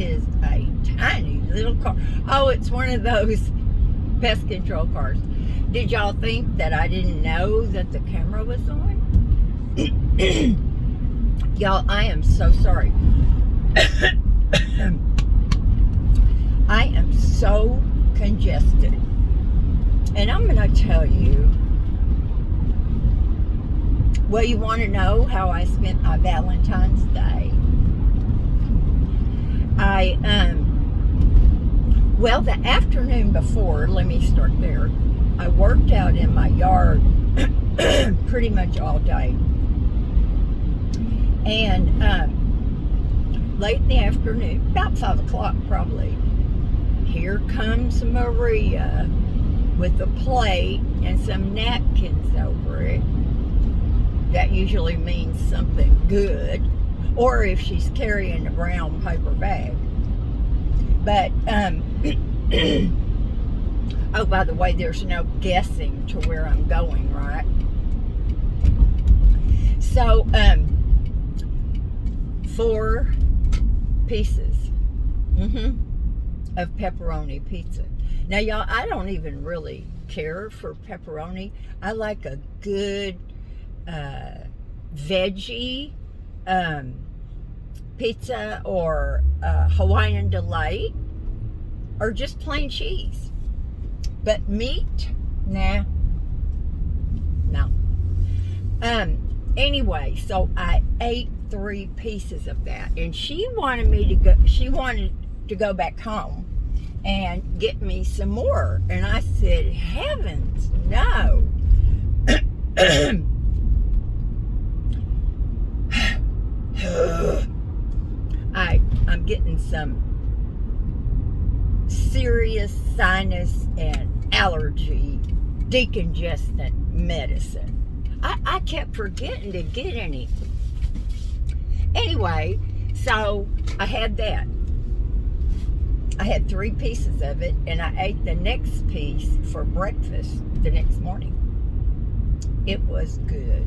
is a tiny little car. Oh, it's one of those pest control cars. Did y'all think that I didn't know that the camera was on? Y'all, I am so sorry. I am so congested. And I'm going to tell you, well, you want to know how I spent my Valentine's Day? Well, the afternoon before, let me start there, I worked out in my yard pretty much all day. And late in the afternoon, about 5 o'clock probably, here comes Maria with a plate and some napkins over it. That usually means something good, or if she's carrying a brown paper bag. But, oh, by the way, there's no guessing to where I'm going, right? So, 4 pieces of pepperoni pizza. Now, y'all, I don't even really care for pepperoni. I like a good veggie pizza, or Hawaiian Delight, or just plain cheese. But meat, nah, no. Anyway, so I ate 3 pieces of that, and she wanted me to go. She wanted to go back home and get me some more, and I said, heavens, no. I'm getting some serious sinus and allergy decongestant medicine. I kept forgetting to get any. Anyway, so I had that. I had 3 pieces of it, and I ate the next piece for breakfast the next morning. It was good.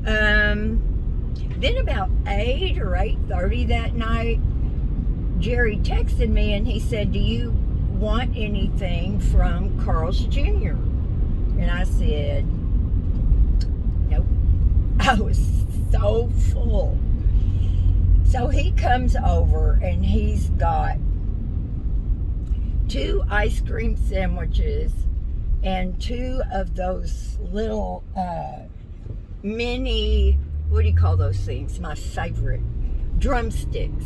Then about 8 or 8:30 that night, Jerry texted me and he said, do you want anything from Carl's Jr.? And I said, nope. I was so full. So he comes over and he's got 2 ice cream sandwiches and 2 of those little mini, what do you call those things? My favorite, drumsticks.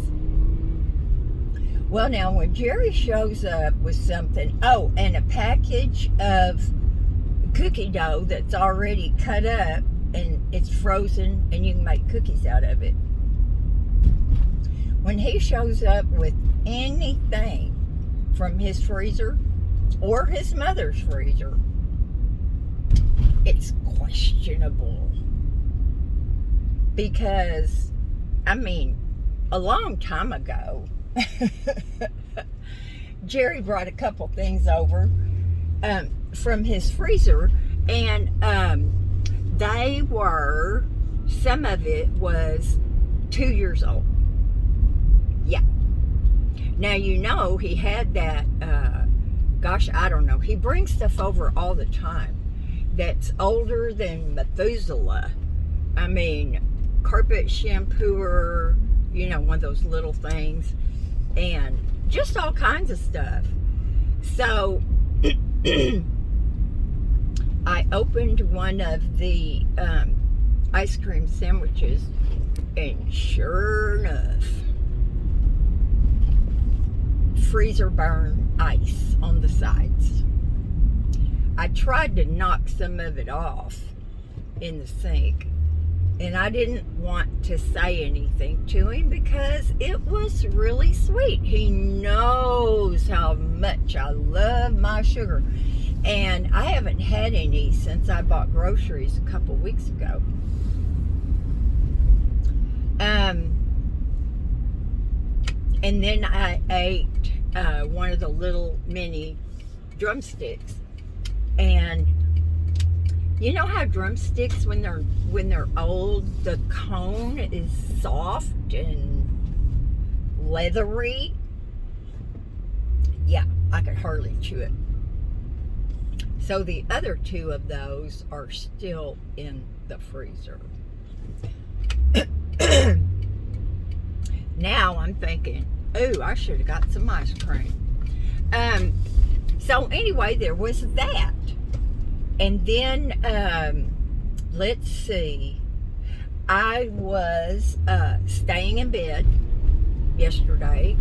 Well, now when Jerry shows up with something, oh, and a package of cookie dough that's already cut up and it's frozen and you can make cookies out of it. When he shows up with anything from his freezer or his mother's freezer, it's questionable. Because, I mean, a long time ago, Jerry brought a couple things over from his freezer, and they were, some of it was 2 years old. Yeah. Now, you know, he had that, gosh, I don't know. He brings stuff over all the time that's older than Methuselah. I mean, carpet shampooer, you know, one of those little things, and just all kinds of stuff. So I opened one of the ice cream sandwiches, and sure enough, freezer burn ice on the sides. I tried to knock some of it off in the sink, and I didn't want to say anything to him because it was really sweet. He knows how much I love my sugar, and I haven't had any since I bought groceries a couple weeks ago. And then I ate one of the little mini drumsticks, and you know how drumsticks, when they're old, the cone is soft and leathery. Yeah, I could hardly chew it. So the other two of those are still in the freezer. Now I'm thinking, ooh, I should have got some ice cream. So anyway, there was that. And then, let's see. I was staying in bed yesterday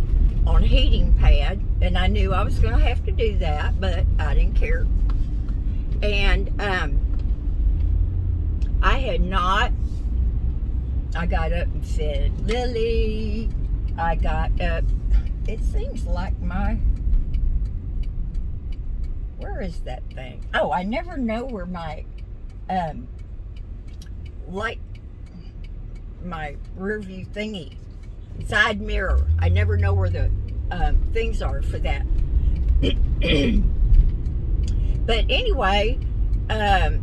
on a heating pad, and I knew I was going to have to do that, but I didn't care. And I got up and fed Lily. I got up, it seems like where is that thing? Oh, I never know where my my rear view thingy, side mirror. I never know where the things are for that. But anyway, and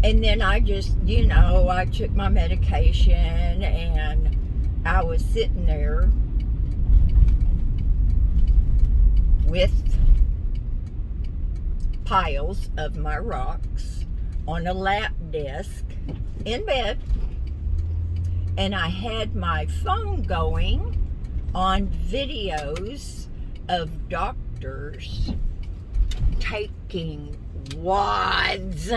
then I just, I took my medication, and I was sitting there with piles of my rocks on a lap desk in bed, and I had my phone going on videos of doctors taking wads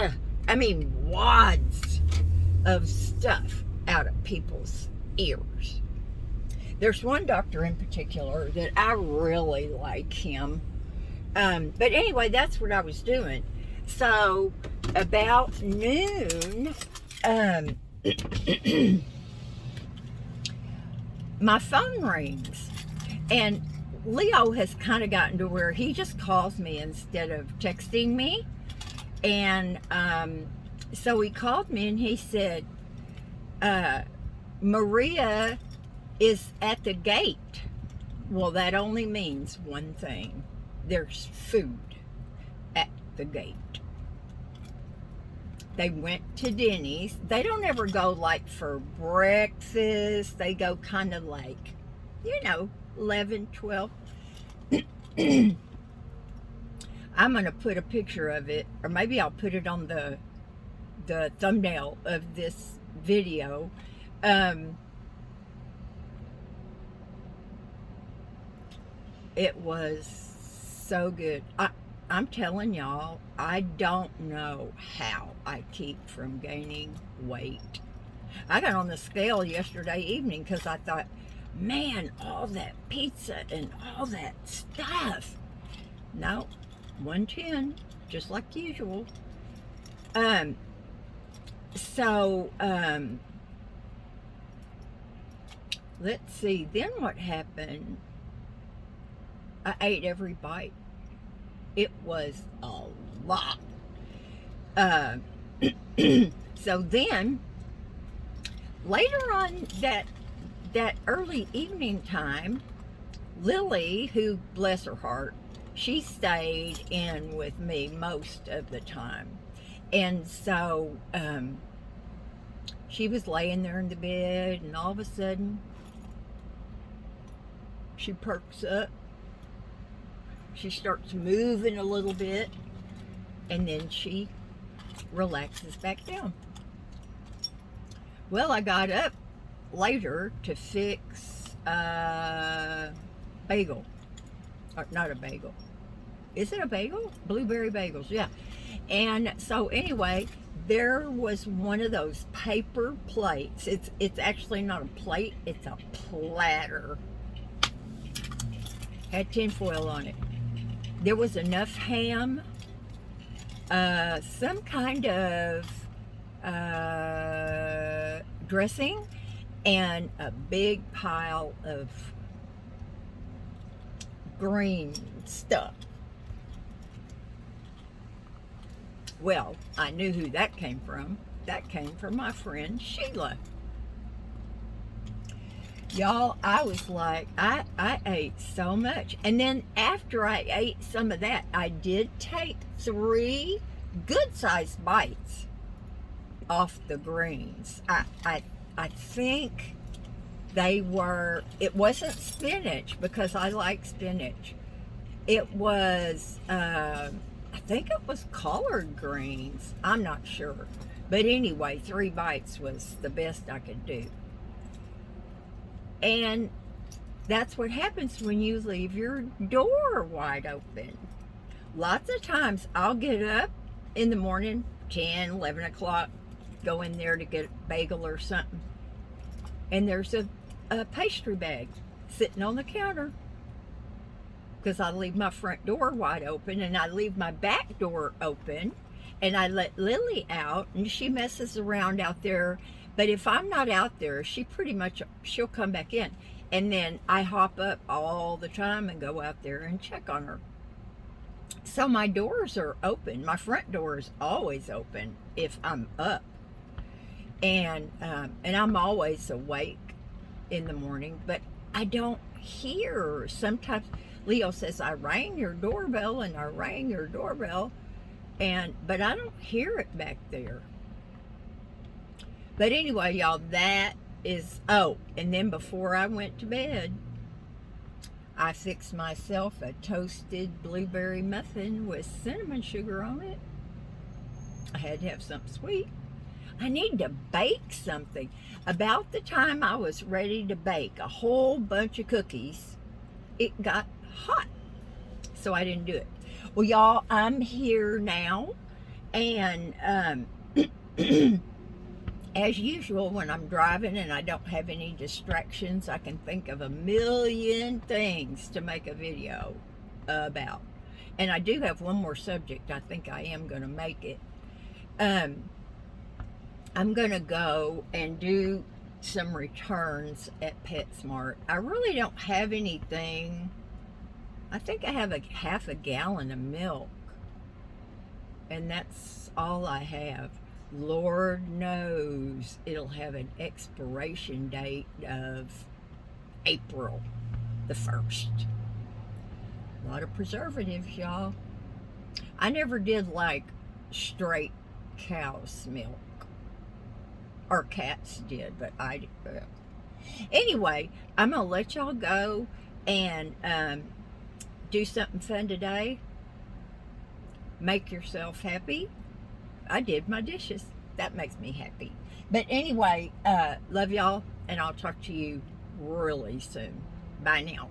of stuff out of people's ears. There's one doctor in particular that I really like him. But anyway, that's what I was doing. So about noon, my phone rings, and Leo has kind of gotten to where he just calls me instead of texting me. And so he called me and he said, Maria is at the gate. Well, that only means one thing. There's food at the gate. They went to Denny's. They don't ever go like for breakfast. They go kind of like, 11, 12. I'm going to put a picture of it, or maybe I'll put it on the thumbnail of this video. It was so good. I'm telling y'all, I don't know how I keep from gaining weight. I got on the scale yesterday evening because I thought, man, all that pizza and all that stuff. No, 110, just like usual. So, let's see, then what happened? I ate every bite. It was a lot. So then, later on that early evening time, Lily, who, bless her heart, she stayed in with me most of the time. And so she was laying there in the bed, and all of a sudden she perks up. She starts moving a little bit, and then she relaxes back down. Well, I got up later to fix a bagel. Or not a bagel. Is it a bagel? Blueberry bagels, yeah. And so anyway, there was one of those paper plates. It's actually not a plate, it's a platter. Had tinfoil on it. There was enough ham, some kind of dressing, and a big pile of green stuff. Well, I knew who that came from. That came from my friend Sheila. Y'all, I was like, I ate so much. And then after I ate some of that, I did take 3 good-sized bites off the greens. I think It wasn't spinach because I like spinach. It was, I think it was collard greens. I'm not sure. But anyway, 3 bites was the best I could do. And that's what happens when you leave your door wide open. Lots of times I'll get up in the morning, 10, 11 o'clock, go in there to get a bagel or something. And there's a pastry bag sitting on the counter. Because I leave my front door wide open and I leave my back door open. And I let Lily out and she messes around out there. But if I'm not out there, she'll come back in. And then I hop up all the time and go out there and check on her. So my doors are open. My front door is always open if I'm up. And I'm always awake in the morning, but I don't hear. Sometimes Leo says, I rang your doorbell and I rang your doorbell, but I don't hear it back there. But anyway, y'all, that is, and then before I went to bed, I fixed myself a toasted blueberry muffin with cinnamon sugar on it. I had to have something sweet. I need to bake something. About the time I was ready to bake a whole bunch of cookies, it got hot. So I didn't do it. Well, y'all, I'm here now. And as usual, when I'm driving and I don't have any distractions, I can think of a million things to make a video about. And I do have one more subject. I think I am going to make it. I'm going to go and do some returns at PetSmart. I really don't have anything. I think I have half a gallon of milk. And that's all I have. Lord knows it'll have an expiration date of April the 1st. A lot of preservatives, y'all. I never did like straight cow's milk. Or cats did, but I did. Anyway, I'm going to let y'all go and do something fun today. Make yourself happy. I did my dishes. That makes me happy. But anyway, love y'all, and I'll talk to you really soon. Bye now.